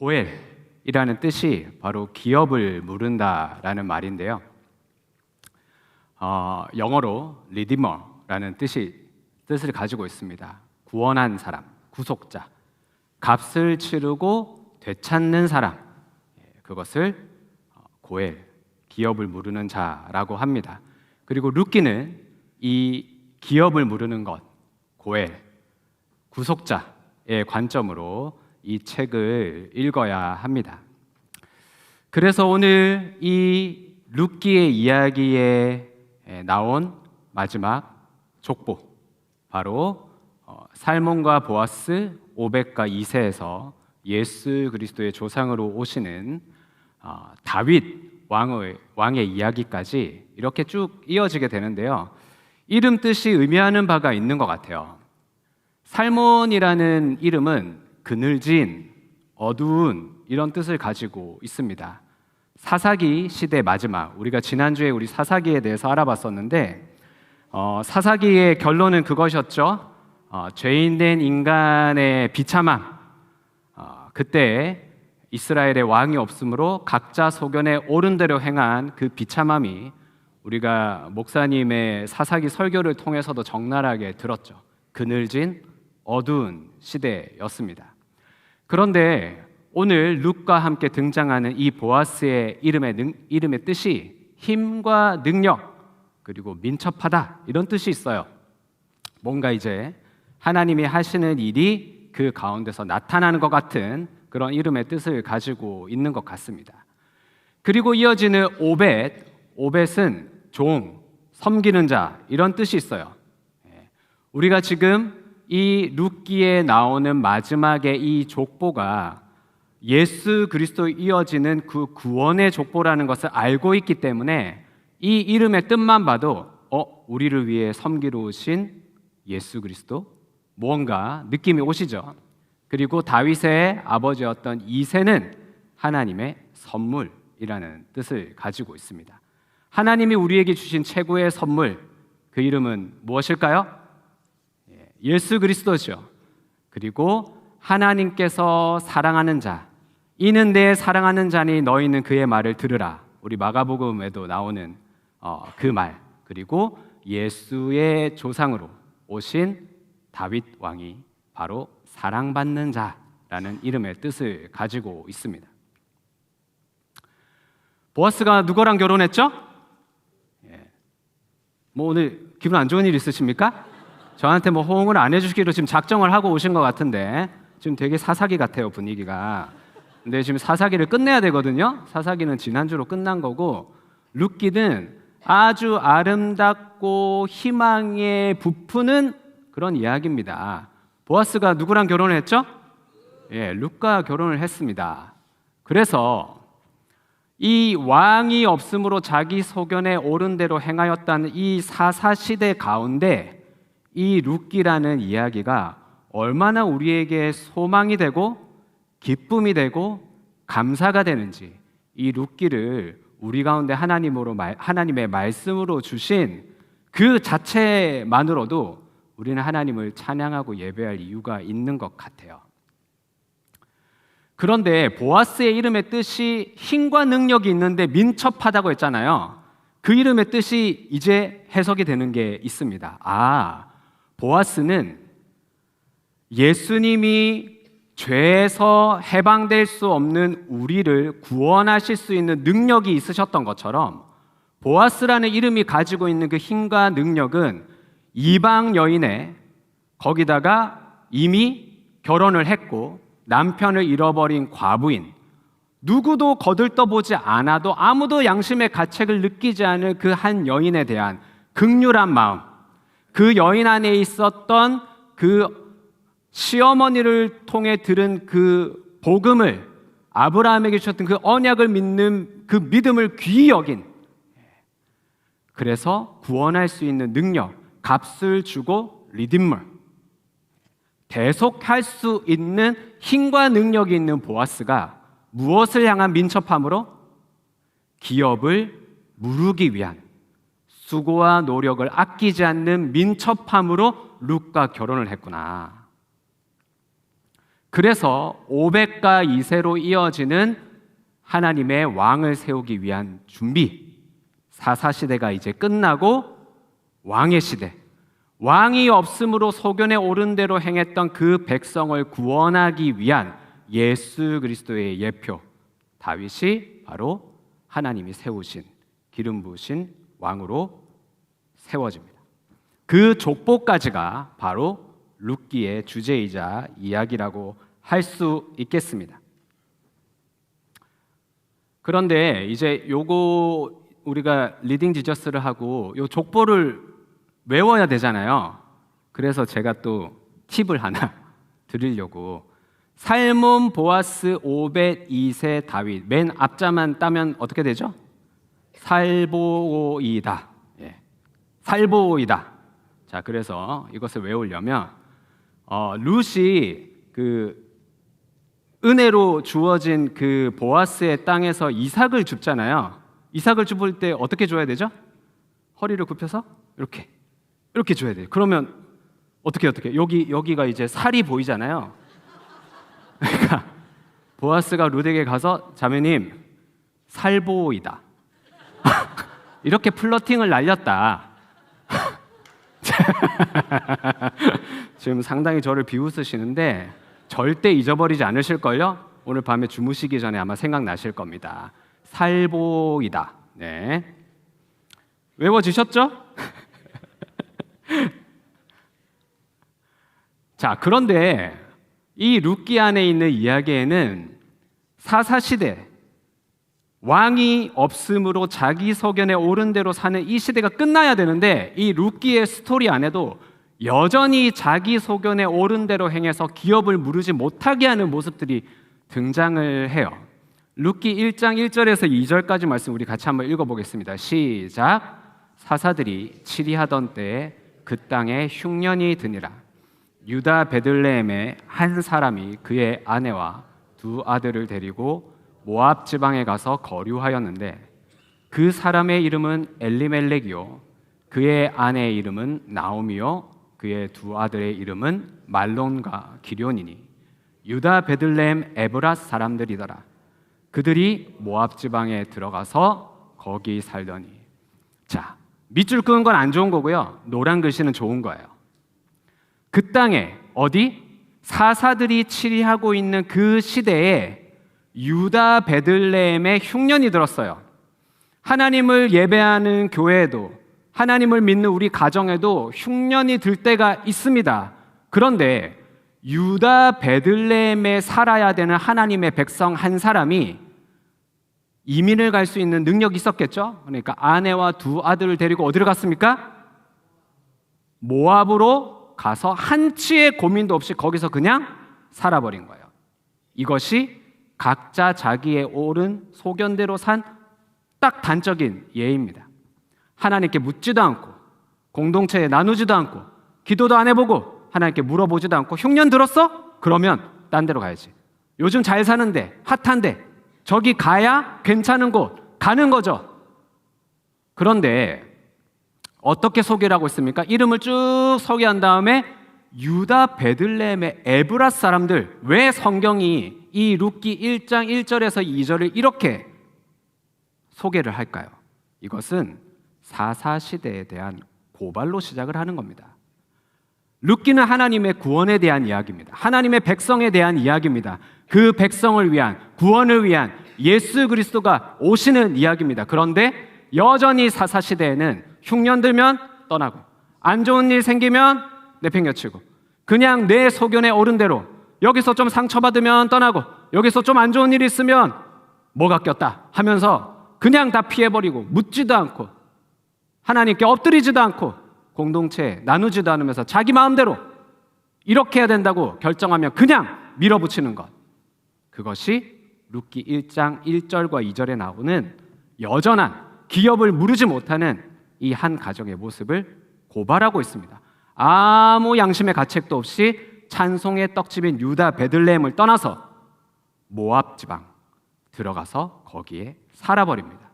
고엘이라는 뜻이 바로 기업을 물은다라는 말인데요. 영어로 리디머라는 뜻을 가지고 있습니다. 구원한 사람, 구속자, 값을 치르고 되찾는 사람, 그것을 고엘, 기업을 물으는 자라고 합니다. 그리고 룻기는 이 기업을 물으는 것, 고엘, 구속자의 관점으로 이 책을 읽어야 합니다. 그래서 오늘 이 룻기의 이야기에 나온 마지막 족보, 바로 살몬과 보아스, 오벳과 이새에서 예수 그리스도의 조상으로 오시는 다윗 왕의 이야기까지 이렇게 쭉 이어지게 되는데요. 이름 뜻이 의미하는 바가 있는 것 같아요. 살몬이라는 이름은 그늘진, 어두운 이런 뜻을 가지고 있습니다. 사사기 시대 마지막, 우리가 지난주에 우리 사사기에 대해서 알아봤었는데 사사기의 결론은 그것이었죠. 죄인된 인간의 비참함, 그때 이스라엘의 왕이 없으므로 각자 소견에 옳은 대로 행한 그 비참함이 우리가 목사님의 사사기 설교를 통해서도 적나라하게 들었죠. 그늘진 어두운 시대였습니다. 그런데 오늘 룻과 함께 등장하는 이 보아스의 이름의 뜻이 힘과 능력, 그리고 민첩하다, 이런 뜻이 있어요. 뭔가 이제 하나님이 하시는 일이 그 가운데서 나타나는 것 같은 그런 이름의 뜻을 가지고 있는 것 같습니다. 그리고 이어지는 오벳은 종, 섬기는 자, 이런 뜻이 있어요. 우리가 지금 이 룻기에 나오는 마지막에 이 족보가 예수 그리스도 이어지는 그 구원의 족보라는 것을 알고 있기 때문에 이 이름의 뜻만 봐도 우리를 위해 섬기러 오신 예수 그리스도, 무언가 느낌이 오시죠. 그리고 다윗의 아버지였던 이새는 하나님의 선물이라는 뜻을 가지고 있습니다. 하나님이 우리에게 주신 최고의 선물, 그 이름은 무엇일까요? 예수 그리스도죠. 그리고 하나님께서 사랑하는 자, 이는 내 사랑하는 자니 너희는 그의 말을 들으라. 우리 마가복음에도 나오는 그 말, 그리고 예수의 조상으로 오신 다윗 왕이 바로 사랑받는 자라는 이름의 뜻을 가지고 있습니다. 보아스가 누구랑 결혼했죠? 오늘 기분 안 좋은 일 있으십니까? 저한테 호응을 안 해주시기로 지금 작정을 하고 오신 것 같은데 지금 되게 사사기 같아요, 분위기가. 근데 지금 사사기를 끝내야 되거든요. 사사기는 지난주로 끝난 거고, 룻기는 아주 아름답고 희망에 부푸는 그런 이야기입니다. 보아스가 누구랑 결혼을 했죠? 룻과 결혼을 했습니다. 그래서 이 왕이 없으므로 자기 소견에 옳은 대로 행하였다는 이 사사시대 가운데 이 룻기라는 이야기가 얼마나 우리에게 소망이 되고 기쁨이 되고 감사가 되는지, 이 룻기를 우리 가운데 하나님의 말씀으로 주신 그 자체만으로도 우리는 하나님을 찬양하고 예배할 이유가 있는 것 같아요. 그런데 보아스의 이름의 뜻이 힘과 능력이 있는데 민첩하다고 했잖아요. 그 이름의 뜻이 이제 해석이 되는 게 있습니다. 보아스는 예수님이 죄에서 해방될 수 없는 우리를 구원하실 수 있는 능력이 있으셨던 것처럼 보아스라는 이름이 가지고 있는 그 힘과 능력은 이방 여인의, 거기다가 이미 결혼을 했고 남편을 잃어버린 과부인, 누구도 거들떠보지 않아도 아무도 양심의 가책을 느끼지 않을 그 한 여인에 대한 긍휼한 마음, 그 여인 안에 있었던 그 시어머니를 통해 들은 그 복음을, 아브라함에게 주셨던 그 언약을 믿는 그 믿음을 귀히 여긴, 그래서 구원할 수 있는 능력, 값을 주고 리디머, 대속할 수 있는 힘과 능력이 있는 보아스가 무엇을 향한 민첩함으로? 기업을 무르기 위한 수고와 노력을 아끼지 않는 민첩함으로 룻과 결혼을 했구나. 그래서 500가 2세로 이어지는 하나님의 왕을 세우기 위한 준비, 사사시대가 이제 끝나고 왕의 시대, 왕이 없으므로 소견에 오른 대로 행했던 그 백성을 구원하기 위한 예수 그리스도의 예표, 다윗이 바로 하나님이 세우신 기름 부으신 왕으로 세워집니다. 그 족보까지가 바로 룻기의 주제이자 이야기라고 할 수 있겠습니다. 그런데 이제 요거 우리가 리딩 지저스를 하고 요 족보를 외워야 되잖아요. 그래서 제가 또 팁을 하나 드리려고, 살몬, 보아스, 오벳, 이세, 다윗, 맨 앞자만 따면 어떻게 되죠? 살보이다. 예. 살보이다. 자, 그래서 이것을 외우려면 룻이 그 은혜로 주어진 그 보아스의 땅에서 이삭을 줍잖아요. 이삭을 줍을 때 어떻게 줘야 되죠? 허리를 굽혀서 이렇게 줘야 돼요. 그러면 어떻게 여기가 이제 살이 보이잖아요. 그러니까 보아스가 룻에게 가서 자매님 살보이다 이렇게 플러팅을 날렸다. 지금 상당히 저를 비웃으시는데 절대 잊어버리지 않으실걸요? 오늘 밤에 주무시기 전에 아마 생각나실 겁니다. 살보이다. 네. 외워지셨죠? 자, 그런데 이 룻기 안에 있는 이야기에는 사사시대, 왕이 없음으로 자기 소견에 오른 대로 사는 이 시대가 끝나야 되는데, 이 룻기의 스토리 안에도 여전히 자기 소견에 오른 대로 행해서 기업을 무르지 못하게 하는 모습들이 등장을 해요. 룻기 1장 1절에서 2절까지 말씀 우리 같이 한번 읽어보겠습니다. 시작. 사사들이 치리하던 때에 그 땅에 흉년이 드니라. 유다 베들레헴의 한 사람이 그의 아내와 두 아들을 데리고 모압 지방에 가서 거류하였는데, 그 사람의 이름은 엘리멜렉이요 그의 아내의 이름은 나오미요 그의 두 아들의 이름은 말론과 기럐이니 유다 베들레헴 에브랏 사람들이더라. 그들이 모압 지방에 들어가서 거기 살더니. 자, 밑줄 끄는 건 안 좋은 거고요, 노란 글씨는 좋은 거예요. 그 땅에 어디? 사사들이 치리하고 있는 그 시대에 유다 베들레헴에 흉년이 들었어요. 하나님을 예배하는 교회에도, 하나님을 믿는 우리 가정에도 흉년이 들 때가 있습니다. 그런데 유다 베들레헴에 살아야 되는 하나님의 백성 한 사람이 이민을 갈 수 있는 능력이 있었겠죠? 그러니까 아내와 두 아들을 데리고 어디로 갔습니까? 모압으로 가서 한치의 고민도 없이 거기서 그냥 살아버린 거예요. 이것이 각자 자기의 옳은 소견대로 산 딱 단적인 예입니다. 하나님께 묻지도 않고, 공동체에 나누지도 않고, 기도도 안 해보고, 하나님께 물어보지도 않고, 흉년 들었어? 그러면 딴 데로 가야지. 요즘 잘 사는데, 핫한데, 저기 가야 괜찮은 곳 가는 거죠. 그런데 어떻게 소개를 하고 있습니까? 이름을 쭉 소개한 다음에 유다 베들레헴의 에브랏 사람들. 왜 성경이 이 룻기 1장 1절에서 2절을 이렇게 소개를 할까요? 이것은 사사시대에 대한 고발로 시작을 하는 겁니다. 룻기는 하나님의 구원에 대한 이야기입니다. 하나님의 백성에 대한 이야기입니다. 그 백성을 위한, 구원을 위한 예수 그리스도가 오시는 이야기입니다. 그런데 여전히 사사시대에는 흉년 들면 떠나고, 안 좋은 일 생기면 내팽겨치고, 그냥 내 소견에 오른 대로, 여기서 좀 상처받으면 떠나고, 여기서 좀 안 좋은 일이 있으면 뭐가 꼈다 하면서 그냥 다 피해버리고, 묻지도 않고, 하나님께 엎드리지도 않고, 공동체에 나누지도 않으면서 자기 마음대로 이렇게 해야 된다고 결정하면 그냥 밀어붙이는 것. 그것이 룻기 1장 1절과 2절에 나오는 여전한 기업을 무르지 못하는 이 한 가정의 모습을 고발하고 있습니다. 아무 양심의 가책도 없이 찬송의 떡집인 유다 베들레헴을 떠나서 모압 지방 들어가서 거기에 살아버립니다.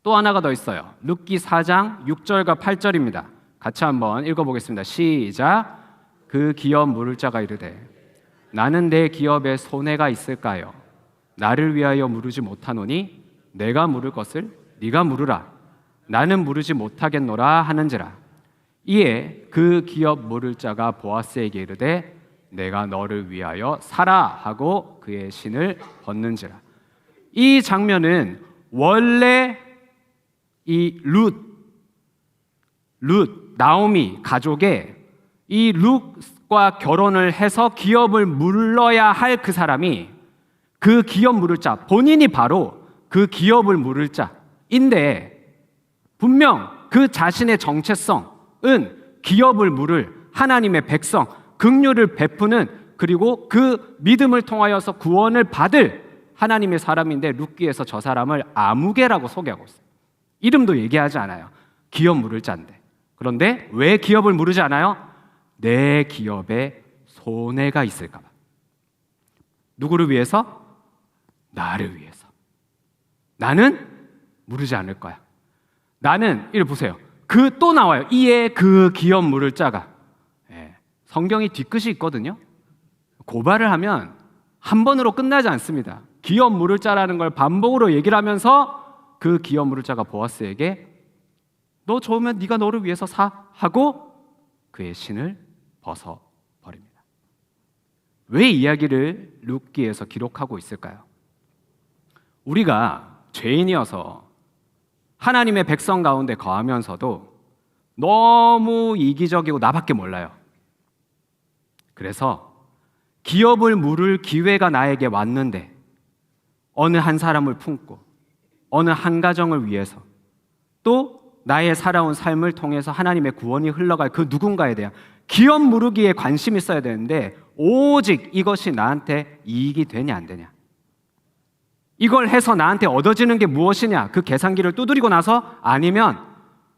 또 하나가 더 있어요. 룻기 4장 6절과 8절입니다. 같이 한번 읽어보겠습니다. 시작. 그 기업 물을 자가 이르되 나는 내 기업에 손해가 있을까요? 나를 위하여 물으지 못하노니 내가 물을 것을 네가 물으라. 나는 물으지 못하겠노라 하는지라. 이에 그 기업 물을 자가 보아스에게 이르되 내가 너를 위하여 사라 하고 그의 신을 벗는지라. 이 장면은 원래 이 나오미 가족의 이 룻과 결혼을 해서 기업을 물러야 할 그 사람이 그 기업 물을 자, 본인이 바로 그 기업을 물을 자인데 분명 그 자신의 정체성은 기업을 물을 하나님의 백성, 긍휼을 베푸는 그리고 그 믿음을 통하여서 구원을 받을 하나님의 사람인데 룻기에서 저 사람을 아무개라고 소개하고 있어요. 이름도 얘기하지 않아요. 기업 물을 자인데. 그런데 왜 기업을 물으지 않아요? 내 기업에 손해가 있을까 봐. 누구를 위해서? 나를 위해서. 나는 물으지 않을 거야. 나는 이를 보세요. 그 또 나와요. 이에 그 기업 물을 자가. 성경이 뒤끝이 있거든요. 고발을 하면 한 번으로 끝나지 않습니다. 기업 물을 자라는 걸 반복으로 얘기를 하면서 그 기업 물을 자가 보아스에게 너 좋으면 네가 너를 위해서 사 하고 그의 신을 벗어버립니다. 왜 이야기를 룻기에서 기록하고 있을까요? 우리가 죄인이어서 하나님의 백성 가운데 거하면서도 너무 이기적이고 나밖에 몰라요. 그래서 기업을 물을 기회가 나에게 왔는데 어느 한 사람을 품고 어느 한 가정을 위해서 또 나의 살아온 삶을 통해서 하나님의 구원이 흘러갈 그 누군가에 대한 기업 물으기에 관심이 있어야 되는데 오직 이것이 나한테 이익이 되냐 안 되냐, 이걸 해서 나한테 얻어지는 게 무엇이냐, 그 계산기를 두드리고 나서 아니면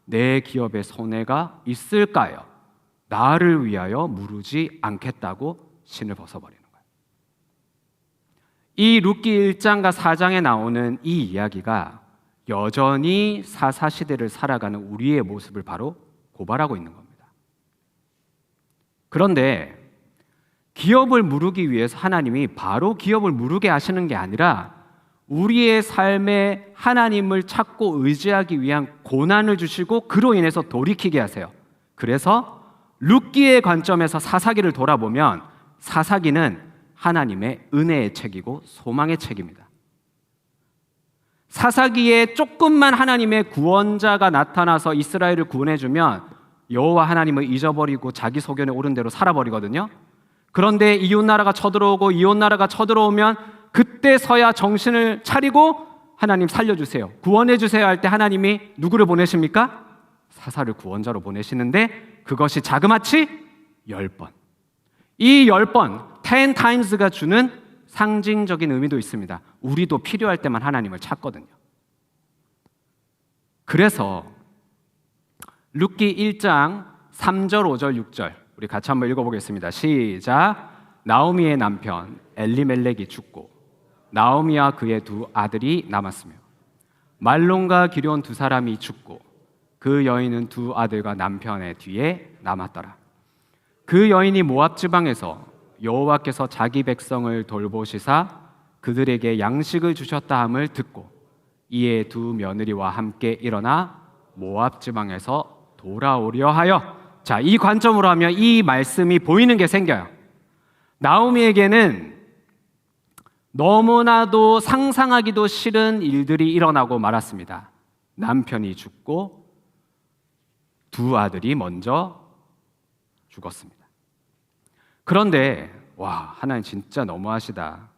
내 기업에 손해가 있을까요? 나를 위하여 물으지 않겠다고 신을 벗어버리는 거예요. 이 룻기 1장과 4장에 나오는 이 이야기가 여전히 사사시대를 살아가는 우리의 모습을 바로 고발하고 있는 겁니다. 그런데 기업을 물으기 위해서 하나님이 바로 기업을 물으게 하시는 게 아니라 우리의 삶에 하나님을 찾고 의지하기 위한 고난을 주시고 그로 인해서 돌이키게 하세요. 그래서 룻기의 관점에서 사사기를 돌아보면 사사기는 하나님의 은혜의 책이고 소망의 책입니다. 사사기에 조금만 하나님의 구원자가 나타나서 이스라엘을 구원해주면 여호와 하나님을 잊어버리고 자기 소견에 오른 대로 살아버리거든요. 그런데 이웃나라가 쳐들어오고 이웃나라가 쳐들어오면 그때서야 정신을 차리고 하나님 살려주세요, 구원해주세요 할 때 하나님이 누구를 보내십니까? 사사를 구원자로 보내시는데 그것이 자그마치 10번. 이 10번, 10 times가 주는 상징적인 의미도 있습니다. 우리도 필요할 때만 하나님을 찾거든요. 그래서 룻기 1장 3절, 5절, 6절 우리 같이 한번 읽어보겠습니다. 시작. 나오미의 남편 엘리멜렉이 죽고 나오미와 그의 두 아들이 남았으며 말론과 기럨 두 사람이 죽고 그 여인은 두 아들과 남편의 뒤에 남았더라. 그 여인이 모압 지방에서 여호와께서 자기 백성을 돌보시사 그들에게 양식을 주셨다 함을 듣고 이에 두 며느리와 함께 일어나 모압 지방에서 돌아오려 하여. 자, 이 관점으로 하면 이 말씀이 보이는 게 생겨요. 나오미에게는 너무나도 상상하기도 싫은 일들이 일어나고 말았습니다. 남편이 죽고 두 아들이 먼저 죽었습니다. 그런데 와, 하나님 진짜 너무하시다.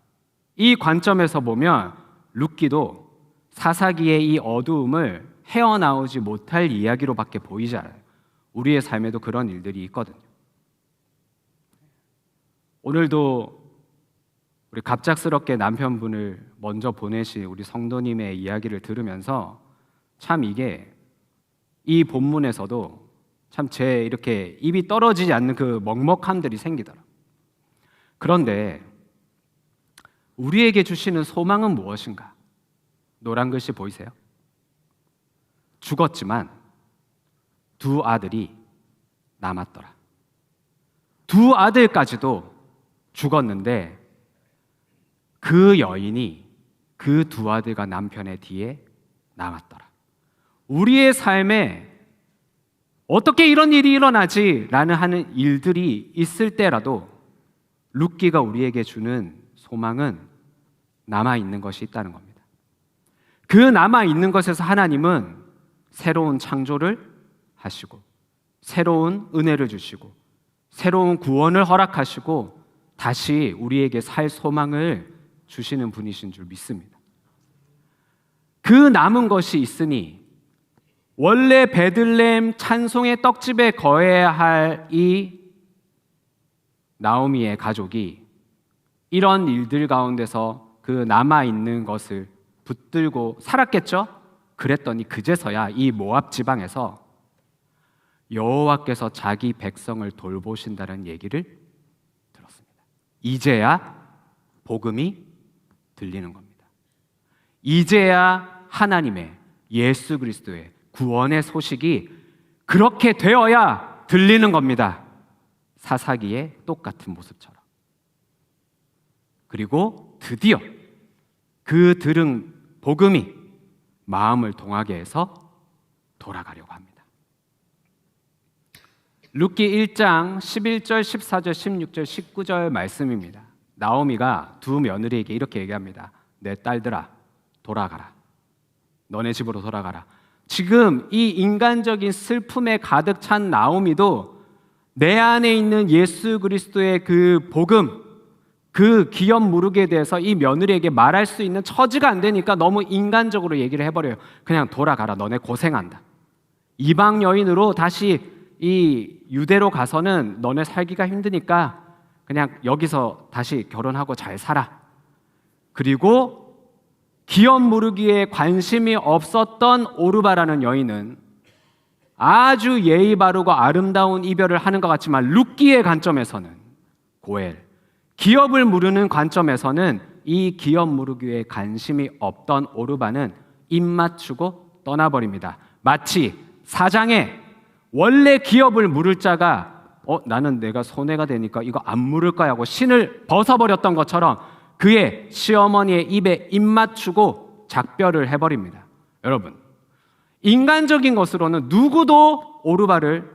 이 관점에서 보면 룻기도 사사기의 이 어두움을 헤어나오지 못할 이야기로밖에 보이지 않아요. 우리의 삶에도 그런 일들이 있거든요. 오늘도 우리 갑작스럽게 남편분을 먼저 보내신 우리 성도님의 이야기를 들으면서 참 이게 이 본문에서도 참 제 이렇게 입이 떨어지지 않는 그 먹먹함들이 생기더라고요. 그런데 우리에게 주시는 소망은 무엇인가? 노란 글씨 보이세요? 죽었지만 두 아들이 남았더라. 두 아들까지도 죽었는데 그 여인이 그 두 아들과 남편의 뒤에 남았더라. 우리의 삶에 어떻게 이런 일이 일어나지? 라는 하는 일들이 있을 때라도 룻기가 우리에게 주는 소망은 남아있는 것이 있다는 겁니다. 그 남아있는 것에서 하나님은 새로운 창조를 하시고 새로운 은혜를 주시고 새로운 구원을 허락하시고 다시 우리에게 살 소망을 주시는 분이신 줄 믿습니다. 그 남은 것이 있으니 원래 베들레헴 찬송의 떡집에 거해야 할 이 나오미의 가족이 이런 일들 가운데서 그 남아있는 것을 붙들고 살았겠죠? 그랬더니 그제서야 이 모압 지방에서 여호와께서 자기 백성을 돌보신다는 얘기를 들었습니다. 이제야 복음이 들리는 겁니다. 이제야 하나님의 예수 그리스도의 구원의 소식이 그렇게 되어야 들리는 겁니다. 사사기의 똑같은 모습처럼. 그리고 드디어 그 들은 복음이 마음을 동하게 해서 돌아가려고 합니다. 룻기 1장 11절, 14절, 16절, 19절 말씀입니다. 나오미가 두 며느리에게 이렇게 얘기합니다. 내 딸들아, 돌아가라. 너네 집으로 돌아가라. 지금 이 인간적인 슬픔에 가득 찬 나오미도 내 안에 있는 예수 그리스도의 그 복음, 그 기업 무르기에 대해서 이 며느리에게 말할 수 있는 처지가 안 되니까 너무 인간적으로 얘기를 해버려요. 그냥 돌아가라. 너네 고생한다. 이방 여인으로 다시 이 유대로 가서는 너네 살기가 힘드니까 그냥 여기서 다시 결혼하고 잘 살아. 그리고 기업 무르기에 관심이 없었던 오르바라는 여인은 아주 예의 바르고 아름다운 이별을 하는 것 같지만 룻기의 관점에서는 고엘, 기업을 무르는 관점에서는 이 기업 무르기에 관심이 없던 오르바는 입 맞추고 떠나버립니다. 마치 사장에 원래 기업을 물을 자가 나는 내가 손해가 되니까 이거 안 물을 거야 하고 신을 벗어버렸던 것처럼 그의 시어머니의 입에 입 맞추고 작별을 해버립니다. 여러분, 인간적인 것으로는 누구도 오르바를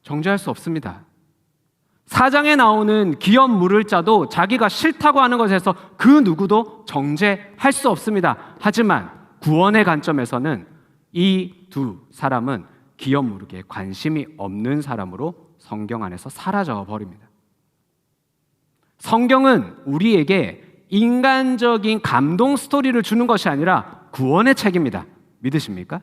정죄할 수 없습니다. 사장에 나오는 기업 물을 자도 자기가 싫다고 하는 것에서 그 누구도 정죄할 수 없습니다. 하지만 구원의 관점에서는 이 두 사람은 기업 무르기에 관심이 없는 사람으로 성경 안에서 사라져 버립니다. 성경은 우리에게 인간적인 감동 스토리를 주는 것이 아니라 구원의 책입니다. 믿으십니까?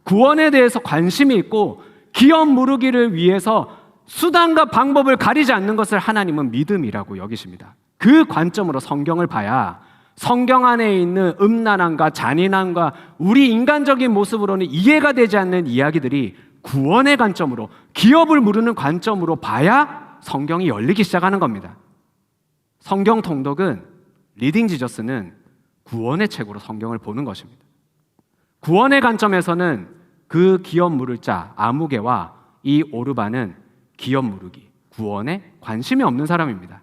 구원에 대해서 관심이 있고 기업 무르기를 위해서 수단과 방법을 가리지 않는 것을 하나님은 믿음이라고 여기십니다. 그 관점으로 성경을 봐야 성경 안에 있는 음란함과 잔인함과 우리 인간적인 모습으로는 이해가 되지 않는 이야기들이 구원의 관점으로, 기업을 무르는 관점으로 봐야 성경이 열리기 시작하는 겁니다. 성경 통독은 리딩 지저스는 구원의 책으로 성경을 보는 것입니다. 구원의 관점에서는 그 기업 무를 자 아무개와 이 오르바는 기업 무르기, 구원에 관심이 없는 사람입니다.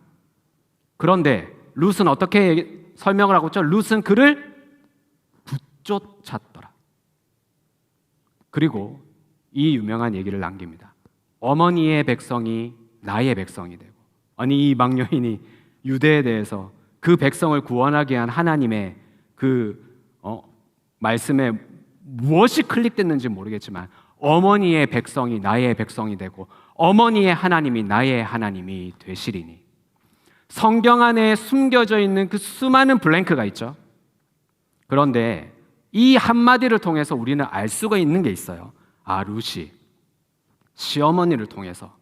그런데 룻은 어떻게 설명을 하고 있죠? 룻은 그를 붙쫓았더라. 그리고 이 유명한 얘기를 남깁니다. 어머니의 백성이 나의 백성이 되고, 아니 이 막 여인이 유대에 대해서 그 백성을 구원하기 위한 하나님의 그 말씀에 무엇이 클릭됐는지 모르겠지만 어머니의 백성이 나의 백성이 되고 어머니의 하나님이 나의 하나님이 되시리니. 성경 안에 숨겨져 있는 그 수많은 블랭크가 있죠. 그런데 이 한마디를 통해서 우리는 알 수가 있는 게 있어요. 룻이 시어머니를 통해서,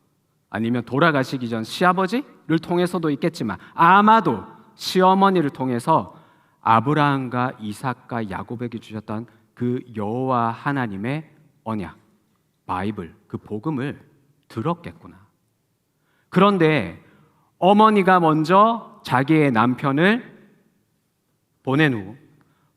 아니면 돌아가시기 전 시아버지를 통해서도 있겠지만 아마도 시어머니를 통해서 아브라함과 이삭과 야곱에게 주셨던 그 여호와 하나님의 언약, 바이블, 그 복음을 들었겠구나. 그런데 어머니가 먼저 자기의 남편을 보낸 후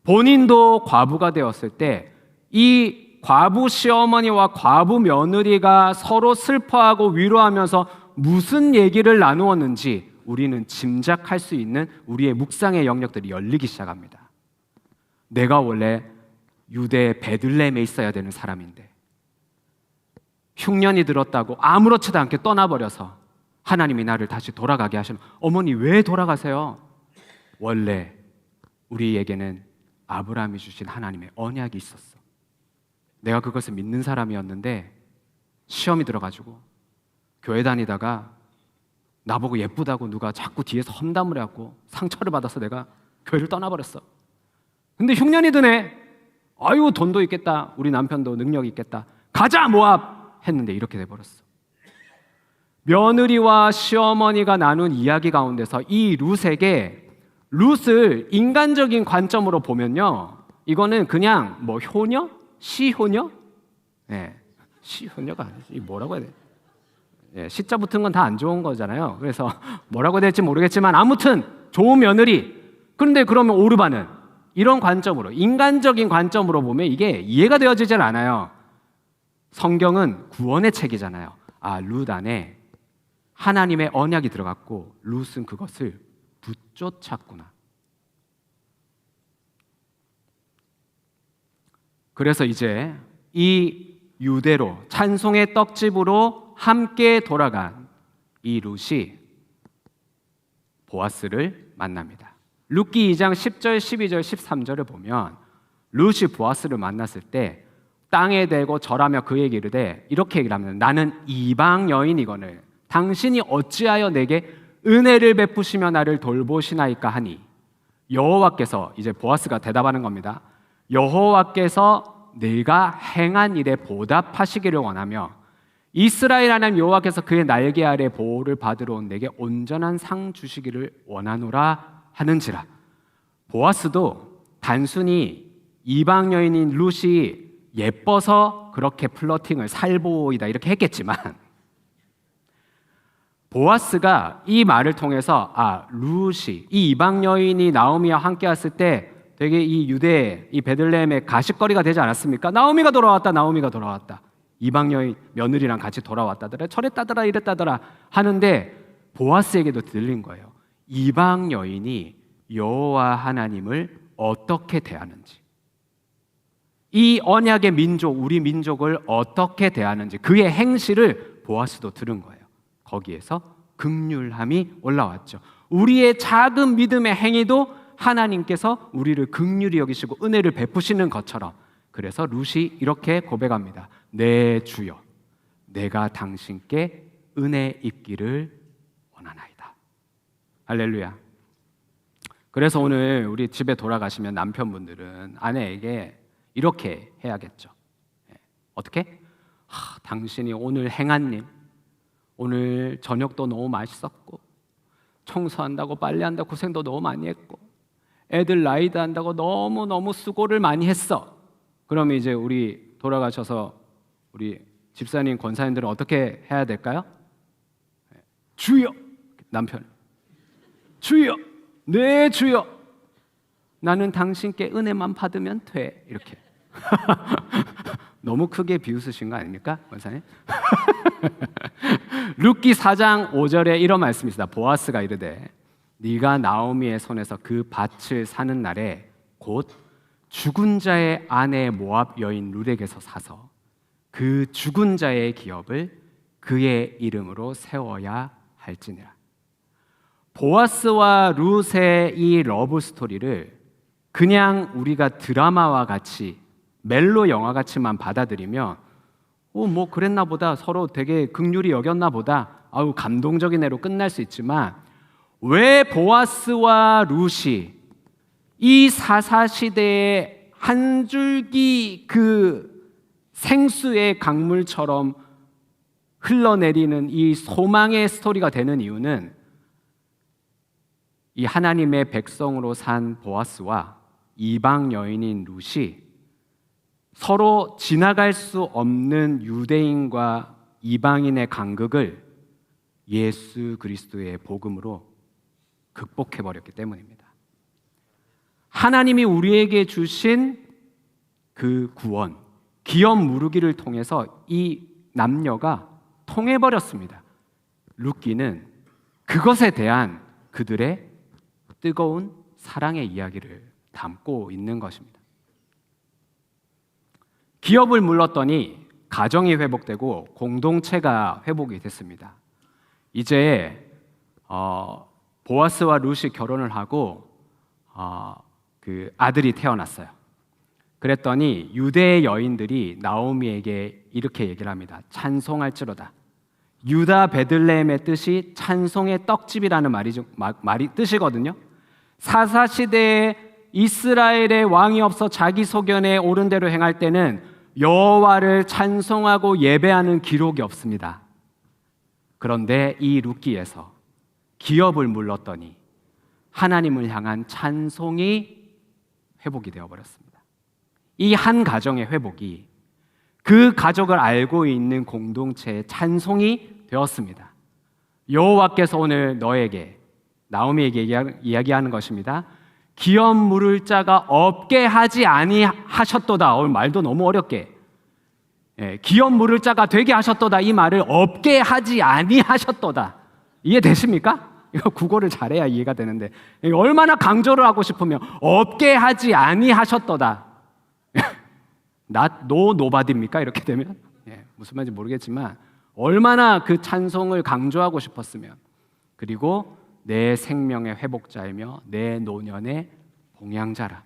본인도 과부가 되었을 때 이 과부 시어머니와 과부 며느리가 서로 슬퍼하고 위로하면서 무슨 얘기를 나누었는지 우리는 짐작할 수 있는 우리의 묵상의 영역들이 열리기 시작합니다. 내가 원래 유대 베들레헴에 있어야 되는 사람인데 흉년이 들었다고 아무렇지도 않게 떠나버려서 하나님이 나를 다시 돌아가게 하시면, 어머니 왜 돌아가세요? 원래 우리에게는 아브라함이 주신 하나님의 언약이 있었어. 내가 그것을 믿는 사람이었는데 시험이 들어가지고 교회 다니다가 나보고 예쁘다고 누가 자꾸 뒤에서 험담을 해갖고 상처를 받아서 내가 교회를 떠나버렸어. 근데 흉년이 드네. 아유, 돈도 있겠다, 우리 남편도 능력이 있겠다, 가자 모압 했는데 이렇게 돼버렸어. 며느리와 시어머니가 나눈 이야기 가운데서 이 룻을 인간적인 관점으로 보면요, 이거는 그냥 뭐 효녀? 시효녀? 네, 시효녀가 아니지, 뭐라고 해야 돼? 네, 시자 붙은 건 다 안 좋은 거잖아요. 그래서 뭐라고 해야 될지 모르겠지만 아무튼 좋은 며느리. 그런데 그러면 오르반은 이런 관점으로, 인간적인 관점으로 보면 이게 이해가 되어지질 않아요. 성경은 구원의 책이잖아요. 아, 룻 안에 하나님의 언약이 들어갔고 룻은 그것을 붙쫓았구나. 그래서 이제 이 유대로 찬송의 떡집으로 함께 돌아간 이 룻이 보아스를 만납니다. 룻기 2장 10절, 12절, 13절을 보면 룻이 보아스를 만났을 때 땅에 대고 절하며 그에게 이르되, 이렇게 얘기를 합니다. 나는 이방 여인이거늘 당신이 어찌하여 내게 은혜를 베푸시며 나를 돌보시나이까 하니, 여호와께서, 이제 보아스가 대답하는 겁니다. 여호와께서 네가 행한 일에 보답하시기를 원하며 이스라엘 하나님 여호와께서 그의 날개 아래 보호를 받으러 온 내게 온전한 상 주시기를 원하노라 하는지라. 보아스도 단순히 이방 여인인 룻이 예뻐서 그렇게 플러팅을 살보이다 이렇게 했겠지만, 보아스가 이 말을 통해서 룻이, 이 이방 여인이 나오미와 함께 왔을 때 되게 이 유대, 이 베들레헴의 가십거리가 되지 않았습니까? 나오미가 돌아왔다. 이방 여인 며느리랑 같이 돌아왔다더라, 저랬다더라, 이랬다더라 하는데 보아스에게도 들린 거예요. 이방 여인이 여호와 하나님을 어떻게 대하는지, 이 언약의 민족, 우리 민족을 어떻게 대하는지, 그의 행실을 보아스도 들은 거예요. 거기에서 긍휼함이 올라왔죠. 우리의 작은 믿음의 행위도 하나님께서 우리를 긍휼히 여기시고 은혜를 베푸시는 것처럼, 그래서 룻이 이렇게 고백합니다. 내 주여, 내가 당신께 은혜 입기를 원하나이다. 할렐루야. 그래서 오늘 우리 집에 돌아가시면 남편분들은 아내에게 이렇게 해야겠죠. 어떻게? 당신이 오늘 행한 일, 오늘 저녁도 너무 맛있었고, 청소한다고 빨래한다고 고생도 너무 많이 했고, 애들 라이드 한다고 너무너무 수고를 많이 했어. 그러면 이제 우리 돌아가셔서 우리 집사님, 권사님들은 어떻게 해야 될까요? 주여, 남편, 주여, 네 주여, 나는 당신께 은혜만 받으면 돼. 이렇게. 너무 크게 비웃으신 거 아닙니까, 권사님? 룻기 4장 5절에 이런 말씀이 있습니다. 보아스가 이르되, 네가 나오미의 손에서 그 밭을 사는 날에 곧 죽은 자의 아내 모압 여인 룻에게서 사서 그 죽은 자의 기업을 그의 이름으로 세워야 할지니라. 보아스와 룻의 이 러브 스토리를 그냥 우리가 드라마와 같이, 멜로 영화 같이만 받아들이면 뭐 그랬나 보다, 서로 되게 긍휼히 여겼나 보다, 아우 감동적인 애로 끝날 수 있지만, 왜 보아스와 룻이 이 사사시대의 한 줄기 그 생수의 강물처럼 흘러내리는 이 소망의 스토리가 되는 이유는, 이 하나님의 백성으로 산 보아스와 이방 여인인 룻이 서로 지나갈 수 없는 유대인과 이방인의 간극을 예수 그리스도의 복음으로 극복해버렸기 때문입니다. 하나님이 우리에게 주신 그 구원, 기업 무르기를 통해서 이 남녀가 통해버렸습니다. 룻기는 그것에 대한 그들의 뜨거운 사랑의 이야기를 담고 있는 것입니다. 기업을 물렀더니 가정이 회복되고 공동체가 회복이 됐습니다. 이제 보아스와 룻이 결혼을 하고 그 아들이 태어났어요. 그랬더니 유대의 여인들이 나오미에게 이렇게 얘기를 합니다. 찬송할지로다. 유다 베들레헴의 뜻이 찬송의 떡집이라는 말이 뜻이거든요. 사사 시대에 이스라엘의 왕이 없어 자기 소견에 옳은 대로 행할 때는 여호와를 찬송하고 예배하는 기록이 없습니다. 그런데 이 룻기에서 기업을 물렀더니 하나님을 향한 찬송이 회복이 되어버렸습니다. 이 한 가정의 회복이 그 가족을 알고 있는 공동체의 찬송이 되었습니다. 여호와께서 오늘 너에게 나오미에게 이야기하는 것입니다. 기업 물을 자가 없게 하지 아니하셨도다. 오늘 말도 너무 어렵게 기업 물을 자가 되게 하셨도다. 이 말을 없게 하지 아니하셨도다. 이해되십니까? 이거 국어를 잘해야 이해가 되는데 얼마나 강조를 하고 싶으면 없게 하지 아니하셨도다. 노바디입니까? 이렇게 되면 무슨 말인지 모르겠지만 얼마나 그 찬송을 강조하고 싶었으면. 그리고 내 생명의 회복자이며 내 노년의 봉양자라.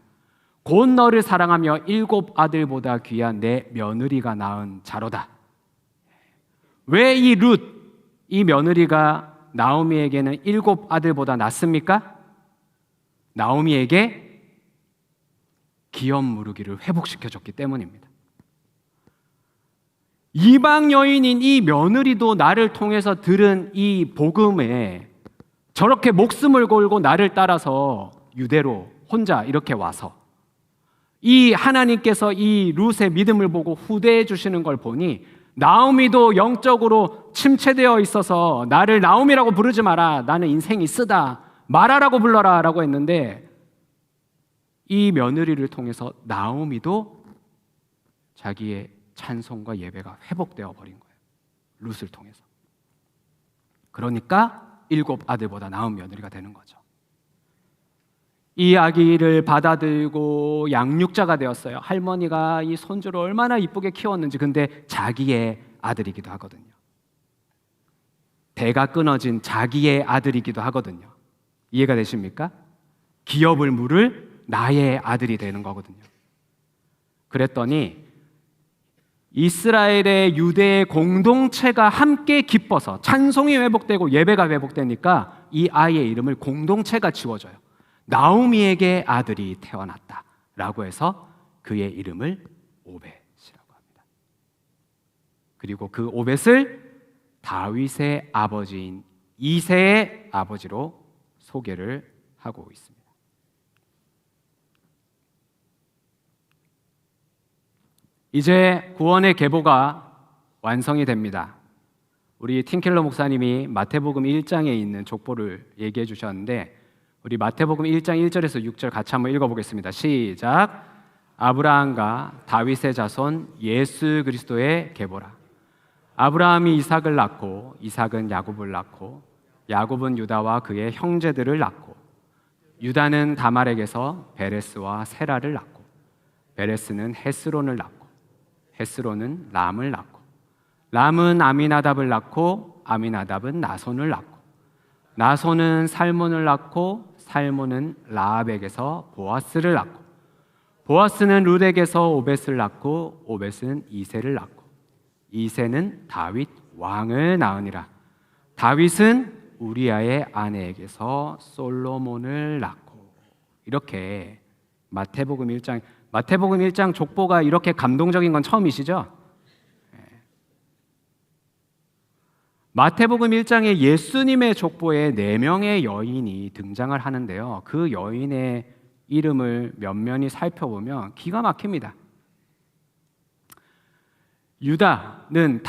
곧 너를 사랑하며 7 아들보다 귀한 내 며느리가 낳은 자로다. 왜 이 룻, 이 며느리가 나오미에게는 7 아들보다 낫습니까? 나오미에게 기업 무르기를 회복시켜줬기 때문입니다. 이방 여인인 이 며느리도 나를 통해서 들은 이 복음에 저렇게 목숨을 걸고 나를 따라서 유대로 혼자 이렇게 와서 이 하나님께서 이 룻의 믿음을 보고 후대해 주시는 걸 보니 나오미도 영적으로 침체되어 있어서 나를 나오미라고 부르지 마라. 나는 인생이 쓰다. 마라라고 불러라 라고 했는데 이 며느리를 통해서 나오미도 자기의 찬송과 예배가 회복되어 버린 거예요. 룻을 통해서. 그러니까 7 아들보다 나은 며느리가 되는 거죠. 이 아기를 받아들고 양육자가 되었어요. 할머니가 이 손주를 얼마나 이쁘게 키웠는지. 근데 자기의 아들이기도 하거든요. 대가 끊어진 자기의 아들이기도 하거든요. 이해가 되십니까? 기업을 물을 나의 아들이 되는 거거든요. 그랬더니 이스라엘의 유대의 공동체가 함께 기뻐서 찬송이 회복되고 예배가 회복되니까 이 아이의 이름을 공동체가 지어줘요. 나오미에게 아들이 태어났다라고 해서 그의 이름을 오벳이라고 합니다. 그리고 그 오벳을 다윗의 아버지인 이새의 아버지로 소개를 하고 있습니다. 이제 구원의 계보가 완성이 됩니다. 우리 팀켈러 목사님이 마태복음 1장에 있는 족보를 얘기해 주셨는데 우리 마태복음 1장 1절에서 6절 같이 한번 읽어보겠습니다. 시작. 아브라함과 다윗의 자손 예수 그리스도의 계보라. 아브라함이 이삭을 낳고 이삭은 야곱을 낳고 야곱은 유다와 그의 형제들을 낳고 유다는 다말에게서 베레스와 세라를 낳고 베레스는 헤스론을 낳고 헤스론은 람을 낳고 람은 아미나답을 낳고 아미나답은 나손을 낳고 나손은 살몬을 낳고 살몬은 라합에게서 보아스를 낳고 보아스는 룻에게서 오벳을 낳고 오벳은 이새를 낳고 이새는 다윗 왕을 낳으니라. 다윗은 우리아의 아내에게서 솔로몬을 낳고. 이렇게 마태복음 1장 족보가 이렇게 감동적인 건 처음이시죠? 마태복음 1장에 예수님의 족보에 4명의 여인이 등장을 하는데요. 그 여인의 이름을 면면히 살펴보면 기가 막힙니다. 유다는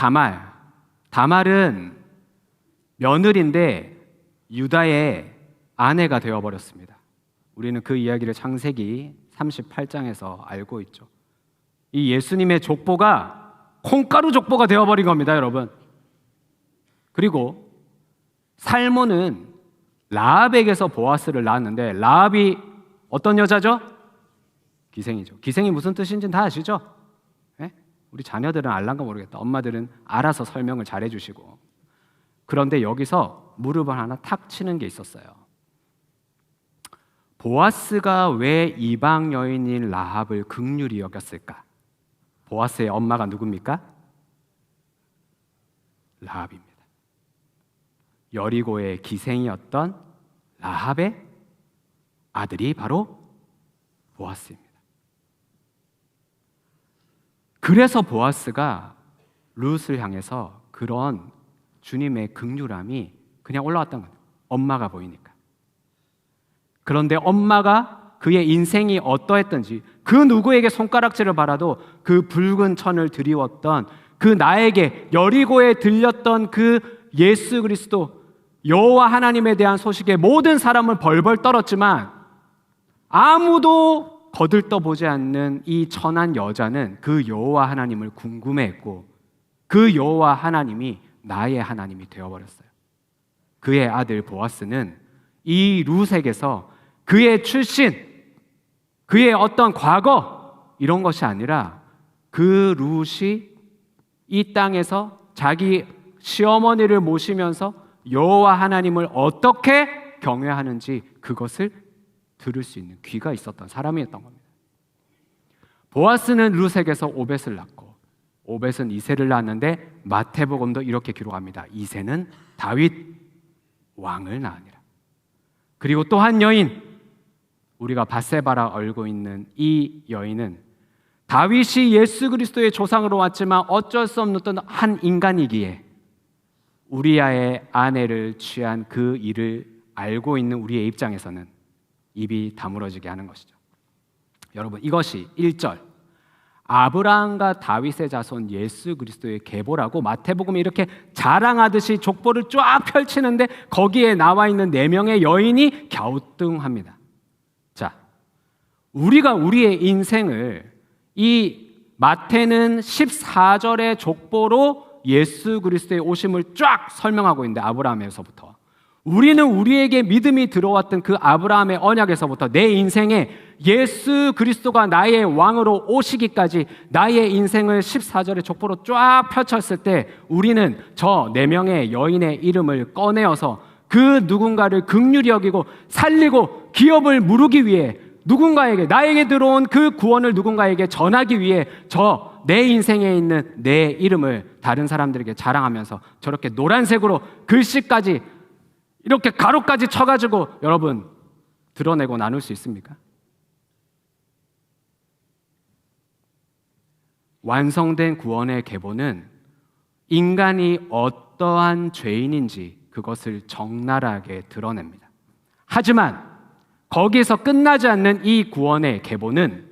다말은 며느리인데 유다의 아내가 되어버렸습니다. 우리는 그 이야기를 창세기 38장에서 알고 있죠. 이 예수님의 족보가 콩가루 족보가 되어버린 겁니다, 여러분. 그리고 살몬은 라합에게서 보아스를 낳았는데 라합이 어떤 여자죠? 기생이죠. 기생이 무슨 뜻인지는 다 아시죠? 네? 우리 자녀들은 알란가 모르겠다. 엄마들은 알아서 설명을 잘 해주시고. 그런데 여기서 무릎을 하나 탁 치는 게 있었어요. 보아스가 왜 이방 여인인 라합을 긍휼히 여겼을까? 보아스의 엄마가 누굽니까? 라합입니다. 여리고의 기생이었던 라합의 아들이 바로 보아스입니다. 그래서 보아스가 룻을 향해서 그런 주님의 긍휼함이 그냥 올라왔던 거예요. 엄마가 보이니까. 그런데 엄마가 그의 인생이 어떠했던지 그 누구에게 손가락질을 받아도 그 붉은 천을 드리웠던 그 나에게 여리고에 들렸던 그 예수 그리스도 여호와 하나님에 대한 소식에 모든 사람을 벌벌 떨었지만 아무도 거들떠보지 않는 이 천한 여자는 그 여호와 하나님을 궁금해했고 그 여호와 하나님이 나의 하나님이 되어버렸어요. 그의 아들 보아스는 이 룻에게서 그의 출신, 그의 어떤 과거 이런 것이 아니라 그 룻이 이 땅에서 자기 시어머니를 모시면서 여호와 하나님을 어떻게 경외하는지 그것을 들을 수 있는 귀가 있었던 사람이었던 겁니다. 보아스는 룻에게서 오벳을 낳고 오벳은 이새를 낳았는데 마태복음도 이렇게 기록합니다. 이새는 다윗 왕을 낳으니라. 그리고 또 한 여인, 우리가 밧세바라 알고 있는 이 여인은 다윗이 예수 그리스도의 조상으로 왔지만 어쩔 수 없는 한 인간이기에 우리아의 아내를 취한 그 일을 알고 있는 우리의 입장에서는 입이 다물어지게 하는 것이죠. 여러분, 이것이 1절 아브라함과 다윗의 자손 예수 그리스도의 계보라고 마태복음이 이렇게 자랑하듯이 족보를 쫙 펼치는데 거기에 나와 있는 4명의 여인이 갸우뚱합니다. 자, 우리가 우리의 인생을 이 마태는 14절의 족보로 예수 그리스도의 오심을 쫙 설명하고 있는데 아브라함에서부터 우리는 우리에게 믿음이 들어왔던 그 아브라함의 언약에서부터 내 인생에 예수 그리스도가 나의 왕으로 오시기까지 나의 인생을 14절의 족보로 쫙 펼쳤을 때 우리는 저 4명의 여인의 이름을 꺼내어서 그 누군가를 긍휼히 여기고 살리고 기업을 무르기 위해 누군가에게 나에게 들어온 그 구원을 누군가에게 전하기 위해 저 내 인생에 있는 내 이름을 다른 사람들에게 자랑하면서 저렇게 노란색으로 글씨까지 이렇게 가로까지 쳐가지고 여러분 드러내고 나눌 수 있습니까? 완성된 구원의 계보는 인간이 어떠한 죄인인지 그것을 적나라하게 드러냅니다. 하지만 거기서 끝나지 않는 이 구원의 계보는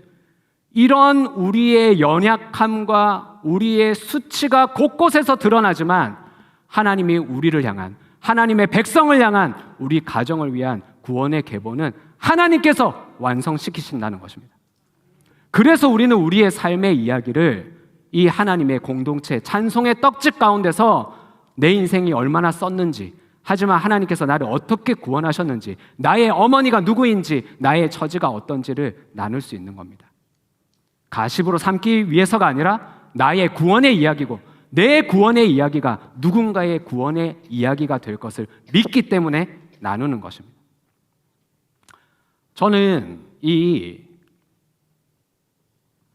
이런 우리의 연약함과 우리의 수치가 곳곳에서 드러나지만 하나님이 우리를 향한 하나님의 백성을 향한 우리 가정을 위한 구원의 계보는 하나님께서 완성시키신다는 것입니다. 그래서 우리는 우리의 삶의 이야기를 이 하나님의 공동체 찬송의 떡집 가운데서 내 인생이 얼마나 썼는지 하지만 하나님께서 나를 어떻게 구원하셨는지 나의 어머니가 누구인지 나의 처지가 어떤지를 나눌 수 있는 겁니다. 가십으로 삼기 위해서가 아니라 나의 구원의 이야기고 내 구원의 이야기가 누군가의 구원의 이야기가 될 것을 믿기 때문에 나누는 것입니다. 저는 이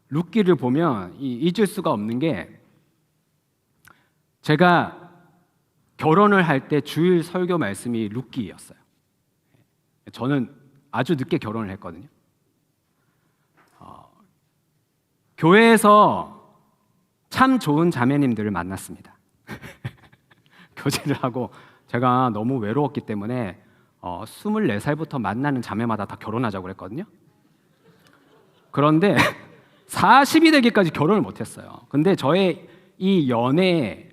룻기를 보면 잊을 수가 없는 게 제가 결혼을 할 때 주일 설교 말씀이 룻기였어요. 저는 아주 늦게 결혼을 했거든요. 교회에서 참 좋은 자매님들을 만났습니다. 교제를 하고 제가 너무 외로웠기 때문에 24살부터 만나는 자매마다 다 결혼하자고 그랬거든요. 그런데 40이 되기까지 결혼을 못했어요. 근데 저의 이 연애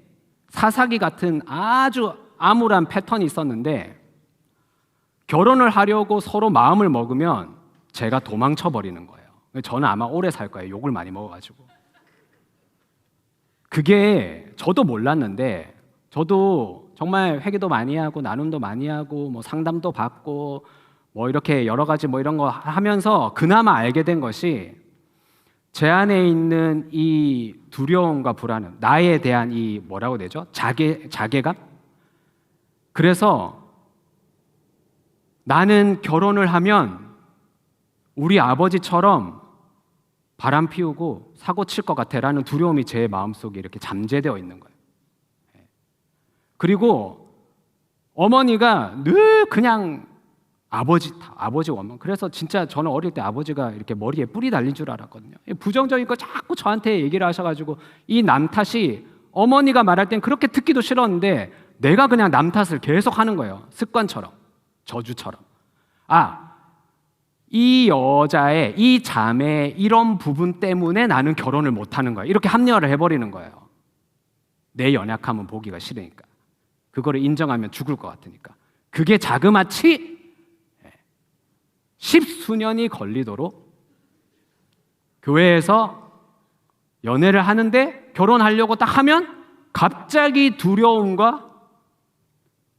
사사기 같은 아주 암울한 패턴이 있었는데 결혼을 하려고 서로 마음을 먹으면 제가 도망쳐 버리는 거예요. 저는 아마 오래 살 거예요. 욕을 많이 먹어가지고. 그게 저도 몰랐는데 저도 정말 회개도 많이 하고 나눔도 많이 하고 뭐 상담도 받고 뭐 이렇게 여러 가지 뭐 이런 거 하면서 그나마 알게 된 것이 제 안에 있는 이 두려움과 불안은 나에 대한 이 뭐라고 되죠? 자괴감? 그래서 나는 결혼을 하면 우리 아버지처럼 바람 피우고 사고 칠 것 같아라는 두려움이 제 마음속에 이렇게 잠재되어 있는 거예요. 그리고 어머니가 늘 그냥 아버지 원망. 그래서 진짜 저는 어릴 때 아버지가 이렇게 머리에 뿔이 달린 줄 알았거든요. 부정적인 거 자꾸 저한테 얘기를 하셔가지고 이 남 탓이 어머니가 말할 땐 그렇게 듣기도 싫었는데 내가 그냥 남 탓을 계속 하는 거예요. 습관처럼, 저주처럼. 이 여자의, 이 자매의 이런 부분 때문에 나는 결혼을 못하는 거야. 이렇게 합리화를 해버리는 거예요. 내 연약함은 보기가 싫으니까. 그거를 인정하면 죽을 것 같으니까. 그게 자그마치 10수년이 걸리도록 교회에서 연애를 하는데 결혼하려고 딱 하면 갑자기 두려움과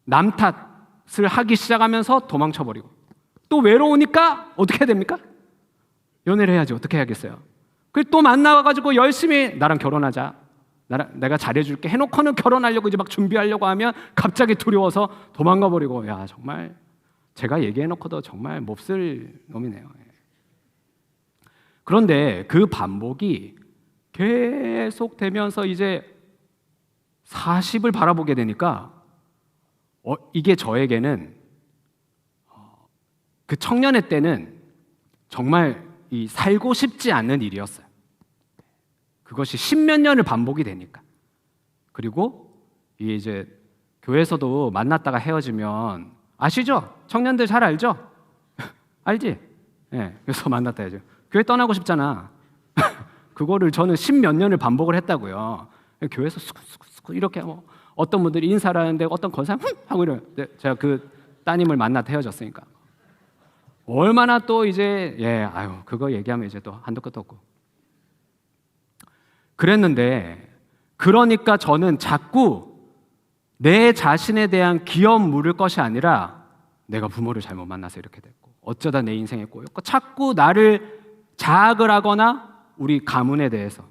남 탓을 하기 시작하면서 도망쳐버리고 또 외로우니까 어떻게 해야 됩니까? 연애를 해야지. 어떻게 해야겠어요? 그리고 또 만나가지고 열심히 나랑 결혼하자. 내가 잘해줄게 해놓고는 결혼하려고 이제 막 준비하려고 하면 갑자기 두려워서 도망가 버리고 야 정말 제가 얘기해놓고도 정말 몹쓸 놈이네요. 그런데 그 반복이 계속 되면서 이제 40을 바라보게 되니까 이게 저에게는 그 청년의 때는 정말 살고 싶지 않은 일이었어요. 그것이 10몇 년을 반복이 되니까. 그리고 이게 이제 교회에서도 만났다가 헤어지면 아시죠? 청년들 잘 알죠? 알지? 네, 그래서 만났다 해야죠. 교회 떠나고 싶잖아. 그거를 저는 10몇 년을 반복을 했다고요. 교회에서 수쿠수쿠 이렇게 뭐 어떤 분들이 인사를 하는데 어떤 권사님 하고 이래요. 제가 그 따님을 만났다 헤어졌으니까. 얼마나 또 이제 그거 얘기하면 이제 또 한도 끝도 없고. 그랬는데 그러니까 저는 자꾸 내 자신에 대한 기업 물을 것이 아니라 내가 부모를 잘못 만나서 이렇게 됐고 어쩌다 내 인생에 꼬였고 자꾸 나를 자학을 하거나 우리 가문에 대해서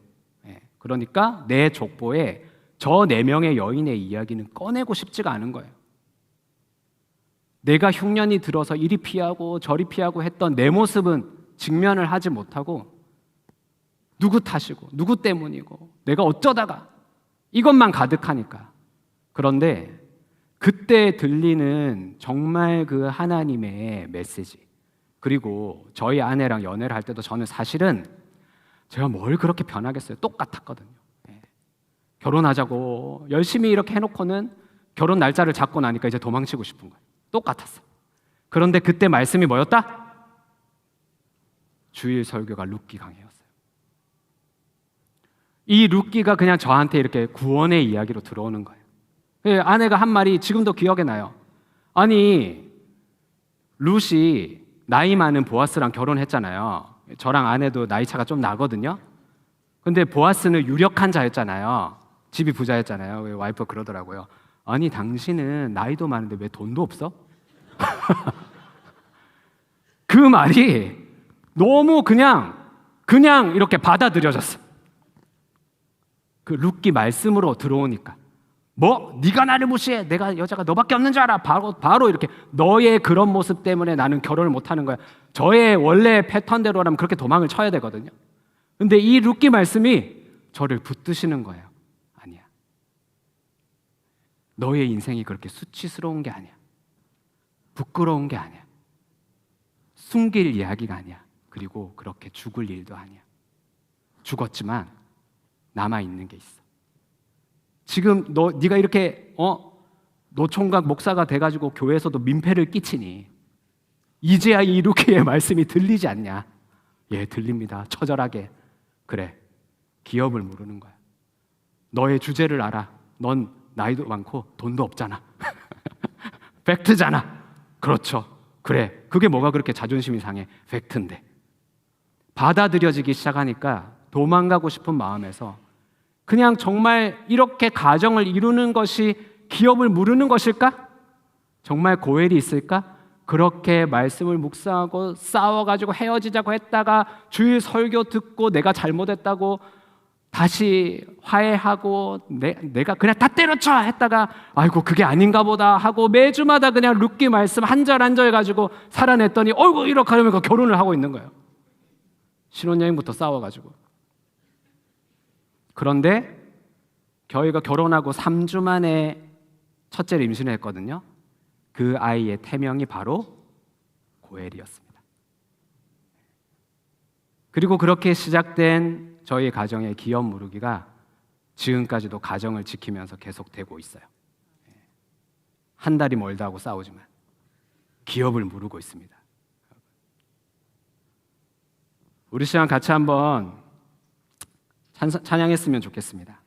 그러니까 내 족보에 저 4명의 여인의 이야기는 꺼내고 싶지가 않은 거예요. 내가 흉년이 들어서 이리 피하고 저리 피하고 했던 내 모습은 직면을 하지 못하고 누구 탓이고 누구 때문이고 내가 어쩌다가 이것만 가득하니까. 그런데 그때 들리는 정말 그 하나님의 메시지, 그리고 저희 아내랑 연애를 할 때도 저는 사실은 제가 뭘 그렇게 변하겠어요. 똑같았거든요. 결혼하자고 열심히 이렇게 해놓고는 결혼 날짜를 잡고 나니까 이제 도망치고 싶은 거예요. 똑같았어요. 그런데 그때 말씀이 뭐였다? 주일 설교가 룻기 강해였어요. 이 룻기가 그냥 저한테 이렇게 구원의 이야기로 들어오는 거예요. 아내가 한 말이 지금도 기억에 나요. 아니 룻이 나이 많은 보아스랑 결혼했잖아요. 저랑 아내도 나이 차가 좀 나거든요. 근데 보아스는 유력한 자였잖아요. 집이 부자였잖아요. 와이프가 그러더라고요. 아니 당신은 나이도 많은데 왜 돈도 없어? 그 말이 너무 그냥 이렇게 받아들여졌어. 그 룻기 말씀으로 들어오니까 뭐 네가 나를 무시해, 내가 여자가 너밖에 없는 줄 알아, 바로 이렇게 너의 그런 모습 때문에 나는 결혼을 못하는 거야. 저의 원래 패턴대로라면 그렇게 도망을 쳐야 되거든요. 근데 이 룻기 말씀이 저를 붙드시는 거예요. 아니야, 너의 인생이 그렇게 수치스러운 게 아니야, 부끄러운 게 아니야, 숨길 이야기가 아니야, 그리고 그렇게 죽을 일도 아니야. 죽었지만 남아있는 게 있어. 지금 네가 이렇게 노총각 목사가 돼가지고 교회에서도 민폐를 끼치니 이제야 이 룻기의 말씀이 들리지 않냐? 예, 들립니다. 처절하게. 그래, 기업을 모르는 거야. 너의 주제를 알아. 넌 나이도 많고 돈도 없잖아. 팩트잖아. 그렇죠. 그래, 그게 뭐가 그렇게 자존심이 상해? 팩트인데. 받아들여지기 시작하니까 도망가고 싶은 마음에서 그냥 정말 이렇게 가정을 이루는 것이 기업을 무르는 것일까? 정말 고엘이 있을까? 그렇게 말씀을 묵상하고 싸워가지고 헤어지자고 했다가 주일 설교 듣고 내가 잘못했다고 다시 화해하고 내가 그냥 다 때려쳐 했다가 아이고 그게 아닌가 보다 하고 매주마다 그냥 룻기 말씀 한 절 한 절 가지고 살아냈더니 어이구 이렇게 하면 결혼을 하고 있는 거예요. 신혼여행부터 싸워가지고. 그런데 저희가 결혼하고 3주 만에 첫째를 임신을 했거든요. 그 아이의 태명이 바로 고엘이었습니다. 그리고 그렇게 시작된 저희 가정의 기업 무르기가 지금까지도 가정을 지키면서 계속되고 있어요. 한 달이 멀다 하고 싸우지만 기업을 무르고 있습니다. 우리 시간 같이 한번 찬양했으면 좋겠습니다.